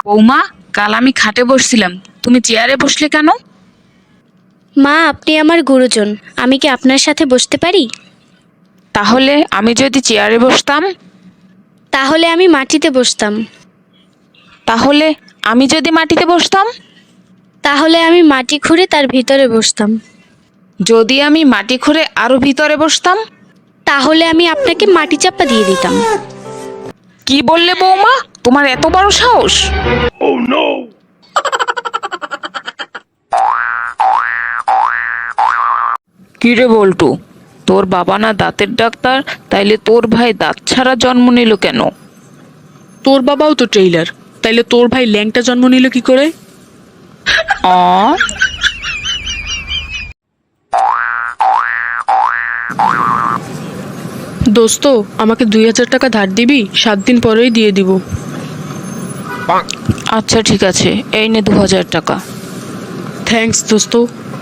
বৌমা, কাল আমি খাটে বসছিলাম, তুমি চেয়ারে বসলে কেন? মা, আপনি আমার গুরুজন, আমি কি আপনার সাথে বসতে পারি? তাহলে আমি যদি চেয়ারে বসতাম? তাহলে আমি মাটিতে বসতাম। তাহলে আমি যদি মাটিতে বসতাম? তাহলে আমি মাটি খুঁড়ে তার ভিতরে বসতাম। যদি আমি মাটি খুঁড়ে আরো ভিতরে বসতাম? তাহলে আমি আপনাকে মাটি চাপা দিয়ে দিতাম। কি বললে বৌমা? তোমার এত বড় সাহস! কি রে বল্টু, তোর বাবা না দাঁতের ডাক্তার, তাইলে তোর ভাই দাঁত ছাড়া জন্ম নিল কেন? তোর বাবাও তো ট্রেইলার, তাইলে তোর ভাই ল্যাংটা জন্ম নিল কি করে? অ দোস্ত, আমাকে 2000 টাকা ধার দিবি? 7 দিন পরেই দিয়ে দিব। আচ্ছা ঠিক আছে, এই নে 2000 টাকা। থ্যাঙ্কস দোস্ত,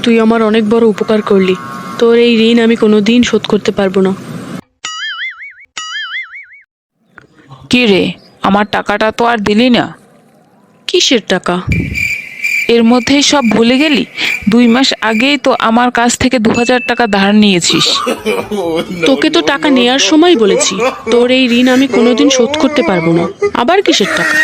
তুই আমার অনেক বড় উপকার করলি। তোর এই ঋণ আমি কোনোদিন শোধ করতে পারবো না। কি রে, আমার টাকাটা তো আর দিলি না? কিসের টাকা? এর মধ্যেই সব ভুলে গেলি? 2 মাস আগেই তো আমার কাছ থেকে 2000 টাকা ধার নিয়েছিস। তোকে তো টাকা নেয়ার সময় বলেছি তোর এই ঋণ আমি কোনোদিন শোধ করতে পারবো না। আবার কিসের টাকা?